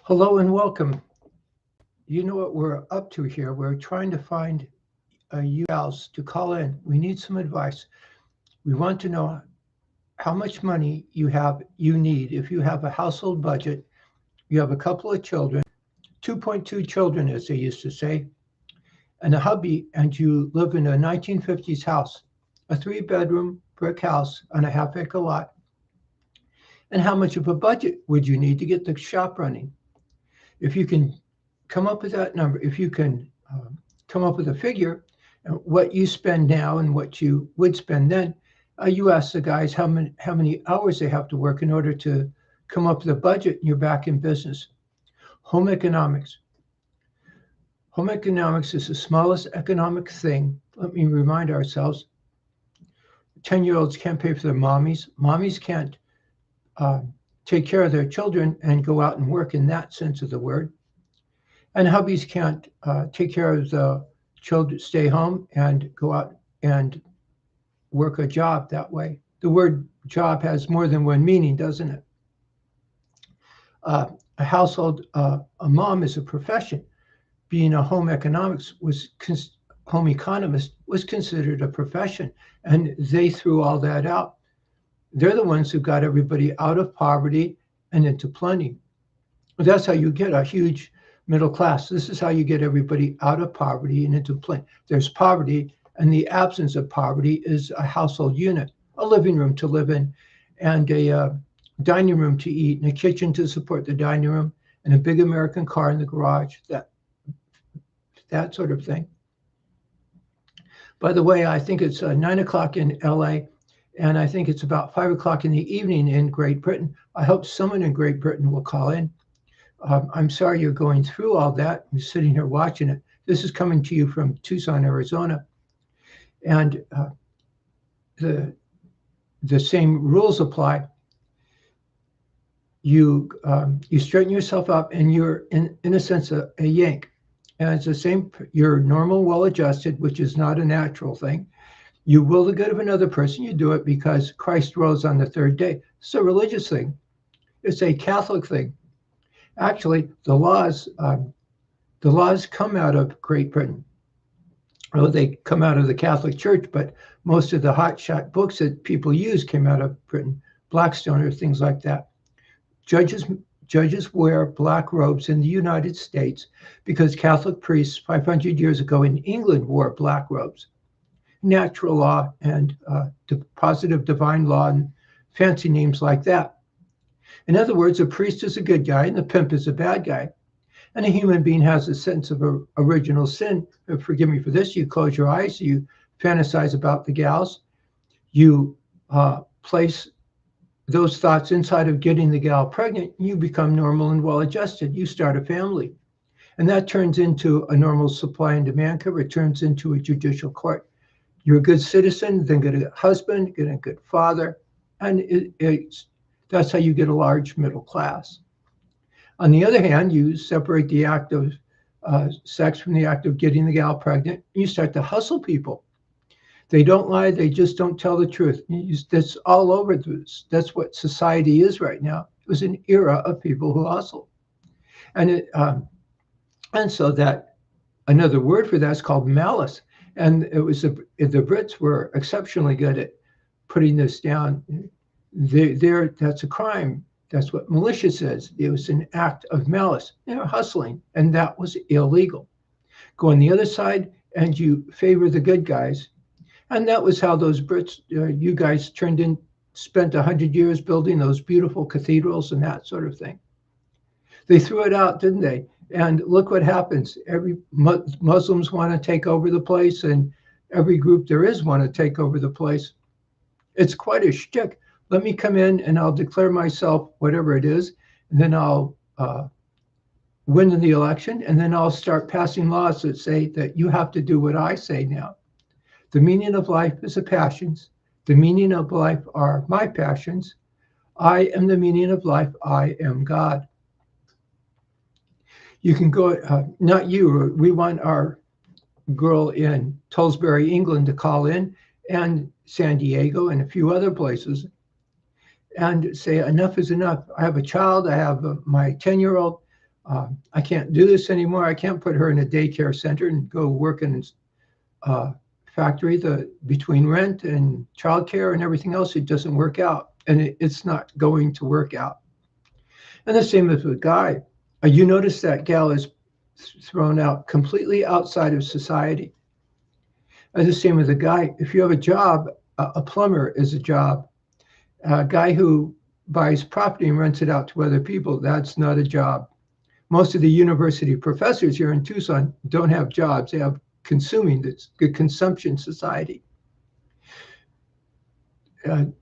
Hello and welcome. You know what we're up to here? We're trying to find you gals to call in. We need some advice. We want to know how much money you need if you have a household budget, you have a couple of children, 2.2 children as they used to say, and a hubby, and you live in a 1950s house, a three-bedroom brick house on a half-acre lot. And how much of a budget would you need to get the shop running? If you can come up with that number, if you can come up with a figure, what you spend now and what you would spend then, you ask the guys how many hours they have to work in order to come up with a budget, and you're back in business. Home economics. Home economics is the smallest economic thing. Let me remind ourselves: 10-year-olds can't pay for their mommies. Mommies can't uh, take care of their children and go out and work in that sense of the word. And hubbies can't take care of the children, stay home and go out and work a job that way. The word job has more than one meaning, doesn't it? A household, a mom is a profession. Being a home economist was considered a profession, and they threw all that out. They're the ones who got everybody out of poverty and into plenty. That's how you get a huge middle class. This is how you get everybody out of poverty and into plenty. There's poverty, and the absence of poverty is a household unit, a living room to live in, and a dining room to eat, and a kitchen to support the dining room, and a big American car in the garage, that sort of thing. By the way, I think it's 9 o'clock in LA, and I think it's about 5 o'clock in the evening in Great Britain. I hope someone in Great Britain will call in. I'm sorry you're going through all that. I'm sitting here watching it. This is coming to you from Tucson, Arizona. And the same rules apply. You straighten yourself up, and you're in a sense a yank. And it's the same. You're normal, well-adjusted, which is not a natural thing. You will the good of another person. You do it because Christ rose on the third day. It's a religious thing. It's a Catholic thing. Actually, the laws come out of Great Britain. Well, they come out of the Catholic Church, but most of the hotshot books that people use came out of Britain, Blackstone or things like that. Judges wear black robes in the United States because Catholic priests 500 years ago in England wore black robes. Natural law and positive divine law and fancy names like that. In other words, a priest is a good guy and the pimp is a bad guy. And a human being has a sense of original sin. Forgive me for this. You close your eyes, you fantasize about the gals, you place those thoughts inside of getting the gal pregnant, you become normal and well-adjusted. You start a family. And that turns into a normal supply and demand curve. It turns into a judicial court. You're a good citizen, then get a husband, get a good father, and that's how you get a large middle class. On the other hand, you separate the act of sex from the act of getting the gal pregnant, and you start to hustle people. They don't lie, they just don't tell the truth. That's all over this. That's what society is right now. It was an era of people who hustle. And so that another word for that is called malice. And it was the Brits were exceptionally good at putting this down. That's a crime. That's what militia says. It was an act of malice. They're hustling, and that was illegal. Go on the other side, and you favor the good guys. And that was how those Brits, you guys spent 100 years building those beautiful cathedrals and that sort of thing. They threw it out, didn't they? And look what happens. Every Muslims want to take over the place, and every group there is want to take over the place. It's quite a shtick. Let me come in and I'll declare myself whatever it is, and then I'll win in the election, and then I'll start passing laws that say that you have to do what I say now. The meaning of life is the passions. The meaning of life are my passions. I am the meaning of life. I am God. You can go, not you, we want our girl in Tollesbury, England to call in, and San Diego and a few other places, and say enough is enough. I have a child. I have my 10-year-old. I can't do this anymore. I can't put her in a daycare center and go work in a factory. Between rent and childcare and everything else, it doesn't work out, and it's not going to work out. And the same as with Guy. You notice that gal is thrown out completely outside of society. And the same with a guy. If you have a job, a plumber is a job. A guy who buys property and rents it out to other people, that's not a job. Most of the university professors here in Tucson don't have jobs. They have consuming, that's the consumption society. A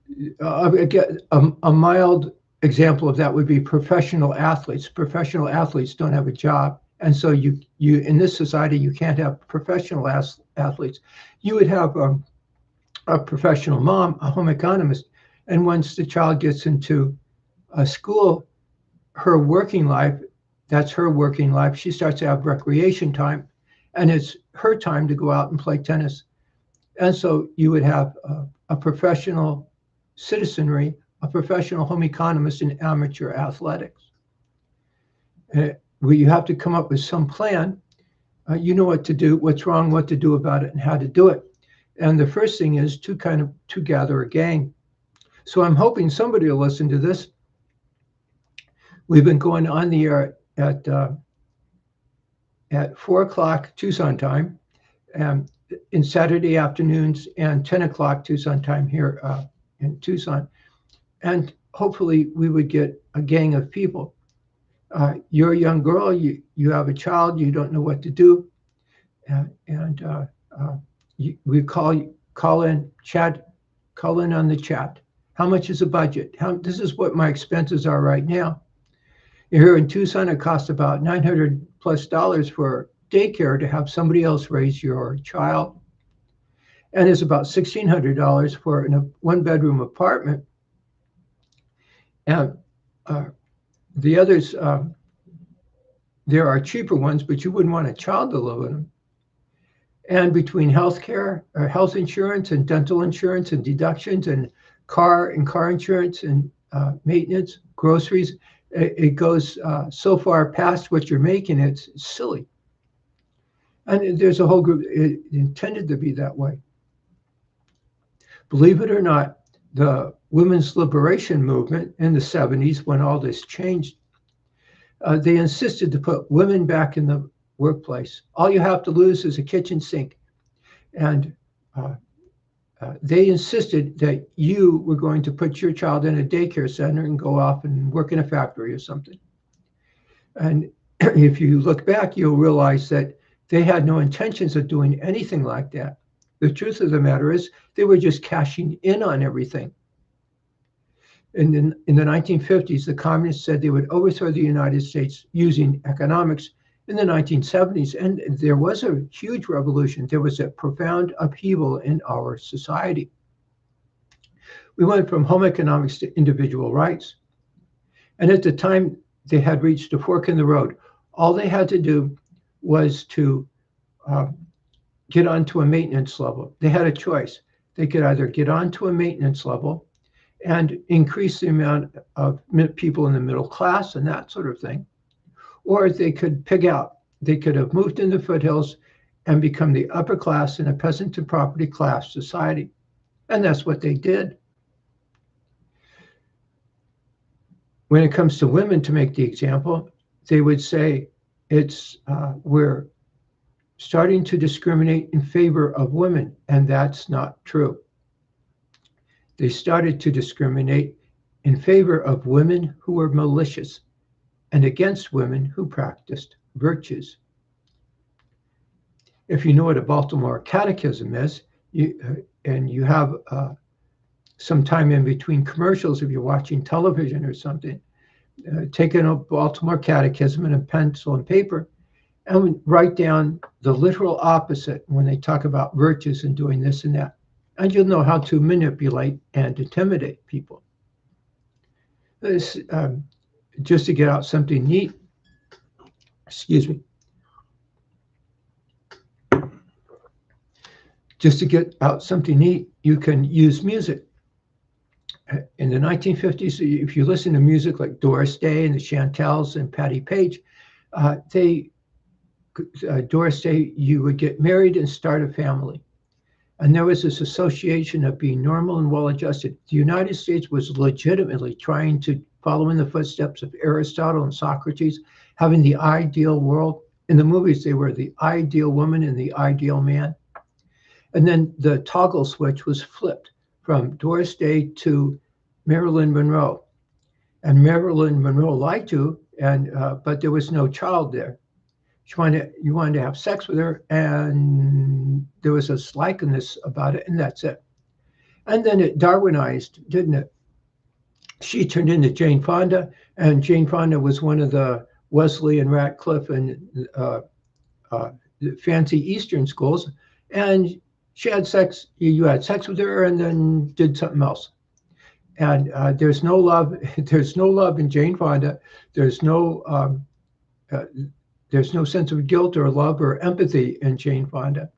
mild example of that would be professional athletes. Professional athletes don't have a job. And so you in this society, you can't have professional athletes. You would have a professional mom, a home economist. And once the child gets into a school, her working life, that's her working life. She starts to have recreation time, and it's her time to go out and play tennis. And so you would have a professional citizenry, a professional home economist, and amateur athletics. Where you have to come up with some plan. You know what to do, what's wrong, what to do about it, and how to do it. And the first thing is to gather a gang. So I'm hoping somebody will listen to this. We've been going on the air at 4 o'clock Tucson time, in Saturday afternoons, and 10 o'clock Tucson time here in Tucson. And hopefully we would get a gang of people. You're a young girl, you have a child, you don't know what to do. We call in on the chat. How much is the budget? This is what my expenses are right now. Here in Tucson, it costs about $900+ for daycare to have somebody else raise your child. And it's about $1,600 for a one-bedroom apartment. And the others, there are cheaper ones, but you wouldn't want a child to live in them. And between health insurance and dental insurance and deductions and car insurance and maintenance, groceries, it goes so far past what you're making, it's silly. And there's a whole group intended to be that way. Believe it or not, the women's liberation movement in the 70s, when all this changed, they insisted to put women back in the workplace. All you have to lose is a kitchen sink. And they insisted that you were going to put your child in a daycare center and go off and work in a factory or something. And if you look back, you'll realize that they had no intentions of doing anything like that. The truth of the matter is they were just cashing in on everything. And in the 1950s, the communists said they would overthrow the United States using economics. In the 1970s, and there was a huge revolution. There was a profound upheaval in our society. We went from home economics to individual rights. And at the time, they had reached a fork in the road. All they had to do was to get onto a maintenance level. They had a choice. They could either get onto a maintenance level and increase the amount of people in the middle class and that sort of thing, or they could pig out. They could have moved in the foothills and become the upper class in a peasant to property class society. And that's what they did. When it comes to women, to make the example, they would say we're starting to discriminate in favor of women, and that's not true. They started to discriminate in favor of women who were malicious and against women who practiced virtues. If you know what a Baltimore Catechism is, and you have some time in between commercials, if you're watching television or something, take a Baltimore Catechism and a pencil and paper and write down the literal opposite when they talk about virtues and doing this and that. And you'll know how to manipulate and intimidate people. This, just to get out something neat, excuse me. Just to get out something neat, you can use music. In the 1950s, if you listen to music like Doris Day and the Chantels and Patti Page, They Doris Day, you would get married and start a family. And there was this association of being normal and well adjusted. The United States was legitimately trying to follow in the footsteps of Aristotle and Socrates, having the ideal world. In the movies, they were the ideal woman and the ideal man. And then the toggle switch was flipped from Doris Day to Marilyn Monroe. And Marilyn Monroe liked you, but there was no child there. You wanted to have sex with her, and there was a slikeness about it, and that's it. And then it Darwinized, didn't it? She turned into Jane Fonda, and Jane Fonda was one of the Wesley and Radcliffe and fancy Eastern schools, and she had sex. You had sex with her, and then did something else. And there's no love. There's no love in Jane Fonda. There's no sense of guilt or love or empathy in Jane Fonda.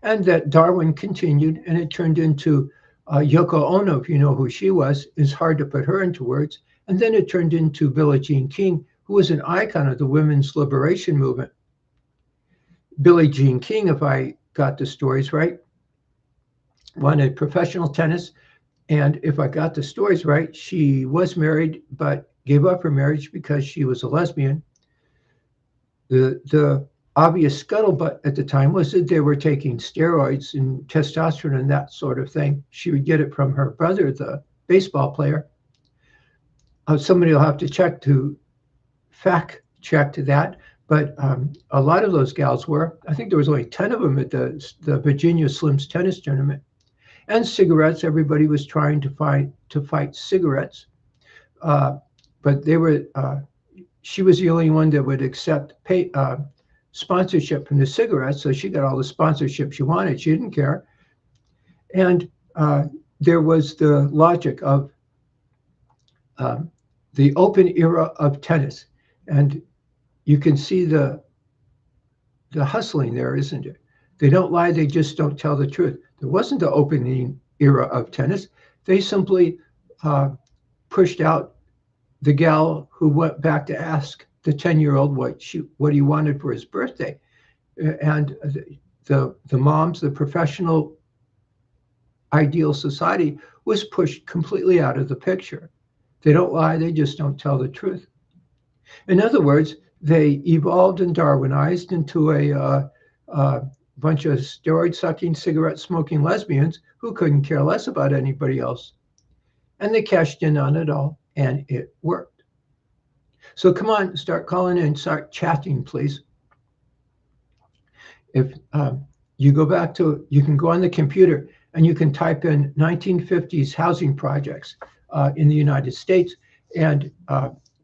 And that Darwin continued, and it turned into Yoko Ono, if you know who she was. It's hard to put her into words. And then it turned into Billie Jean King, who was an icon of the women's liberation movement. Billie Jean King, if I got the stories right, wanted professional tennis. And if I got the stories right, she was married, but gave up her marriage because she was a lesbian. The obvious scuttlebutt at the time was that they were taking steroids and testosterone and that sort of thing. She would get it from her brother, the baseball player. Somebody will have to fact check to that. But a lot of those gals were. I think there was only 10 of them at the Virginia Slims tennis tournament. And cigarettes, everybody was trying to fight cigarettes. But they were. She was the only one that would accept sponsorship from the cigarettes, so she got all the sponsorship she wanted. She didn't care. And there was the logic of the open era of tennis. And you can see the hustling there, isn't it? They don't lie, they just don't tell the truth. There wasn't the opening era of tennis. They simply pushed out the gal who went back to ask the 10-year-old what he wanted for his birthday. And the moms, the professional ideal society was pushed completely out of the picture. They don't lie, they just don't tell the truth. In other words, they evolved and Darwinized into a bunch of steroid-sucking, cigarette-smoking lesbians who couldn't care less about anybody else. And they cashed in on it all, and it worked. So come on, start calling in, start chatting, please. If you go back to, you can go on the computer and you can type in 1950s housing projects in the United States, and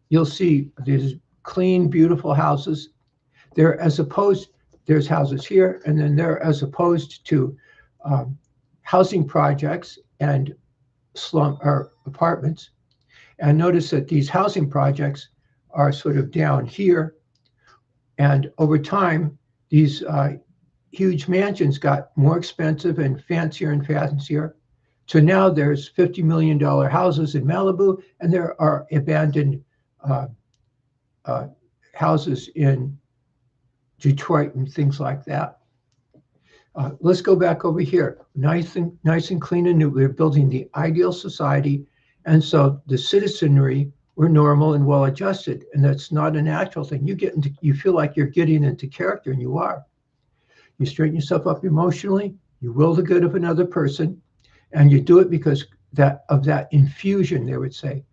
you'll see these clean, beautiful houses. They're as opposed, there's houses here, and then they're as opposed to housing projects and slum or apartments. And notice that these housing projects are sort of down here. And over time, these huge mansions got more expensive and fancier. So now there's $50 million houses in Malibu, and there are abandoned houses in Detroit and things like that. Let's go back over here. Nice and clean and new. We're building the ideal society. And so the citizenry were normal and well adjusted. And that's not a natural thing. You feel like you're getting into character, and you are. You straighten yourself up emotionally, you will the good of another person, and you do it because of that infusion, they would say.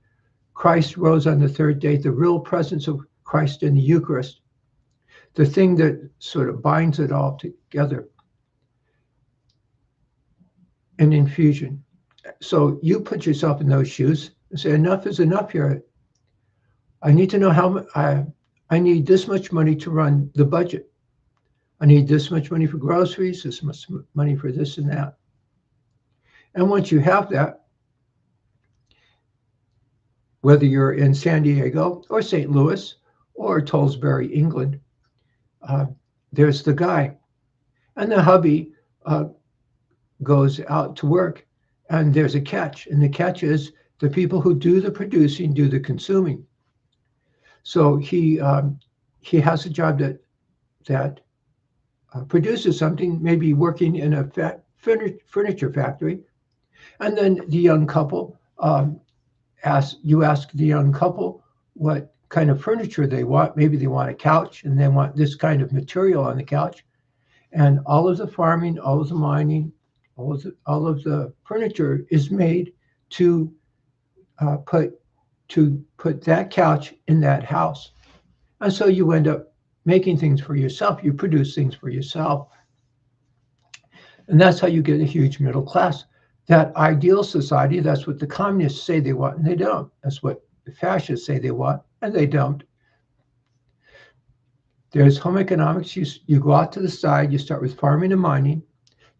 Christ rose on the third day, the real presence of Christ in the Eucharist, the thing that sort of binds it all together. An infusion. So you put yourself in those shoes and say, enough is enough here. I need to know how I need this much money to run the budget. I need this much money for groceries, this much money for this and that. And once you have that, whether you're in San Diego or St. Louis or Tollesbury, England, there's the guy. And the hubby goes out to work, and there's a catch. And the catch is the people who do the producing do the consuming. So he he has a job that produces something, maybe working in a furniture factory, and then the young couple ask the young couple what kind of furniture they want. Maybe they want a couch and they want this kind of material on the couch. And all of the farming, all of the mining, all of the furniture is made to put that couch in that house. And so you end up making things for yourself. You produce things for yourself. And that's how you get a huge middle class. That ideal society, that's what the communists say they want, and they don't. That's what the fascists say they want, and they don't. There's home economics. You go out to the side, you start with farming and mining,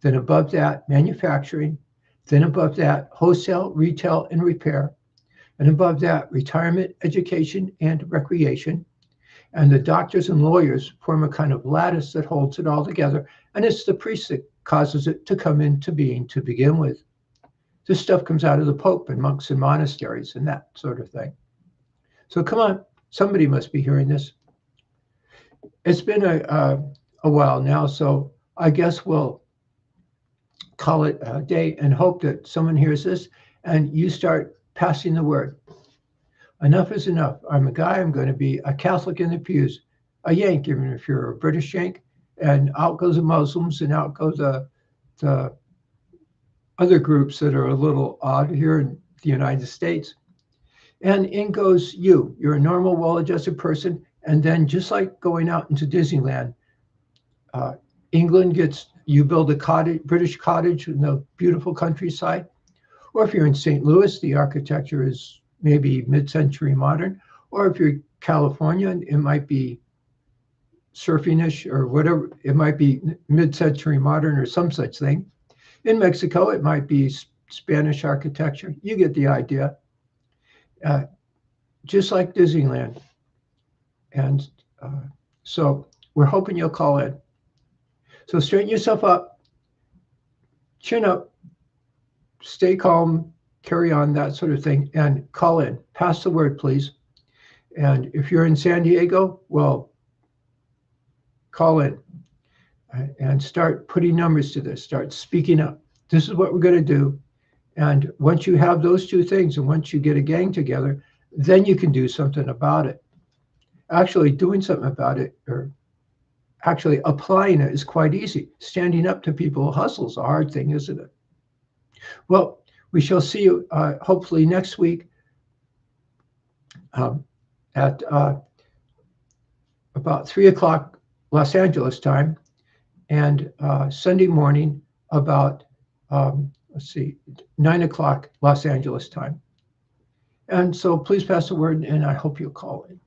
then above that, manufacturing, then above that, wholesale, retail, and repair, and above that, retirement, education, and recreation. And the doctors and lawyers form a kind of lattice that holds it all together, and it's the priest that causes it to come into being to begin with. This stuff comes out of the Pope and monks and monasteries and that sort of thing. So come on, somebody must be hearing this. It's been a while now, so I guess we'll call it a day and hope that someone hears this and you start passing the word. Enough is enough. I'm a guy, I'm going to be a Catholic in the pews, a Yank, even if you're a British Yank, and out goes the Muslims and out goes the other groups that are a little odd here in the United States. And in goes you. You're a normal, well-adjusted person. And then just like going out into Disneyland, England gets, you build a cottage, British cottage in the beautiful countryside. Or if you're in St. Louis, the architecture is maybe mid-century modern. Or if you're California, it might be surfing-ish or whatever. It might be mid-century modern or some such thing. In Mexico, it might be Spanish architecture. You get the idea. Just like Disneyland. And so we're hoping you'll call in. So straighten yourself up, chin up, stay calm, carry on, that sort of thing, and call in. Pass the word, please. And if you're in San Diego, well, call in and start putting numbers to this. Start speaking up. This is what we're going to do. And once you have those two things, and once you get a gang together, then you can do something about it. Actually doing something about it, or actually applying it, is quite easy. Standing up to people who hustle is a hard thing, isn't it? Well, we shall see you hopefully next week at about 3 o'clock Los Angeles time, and Sunday morning about, 9 o'clock Los Angeles time. And so please pass the word, and I hope you'll call in.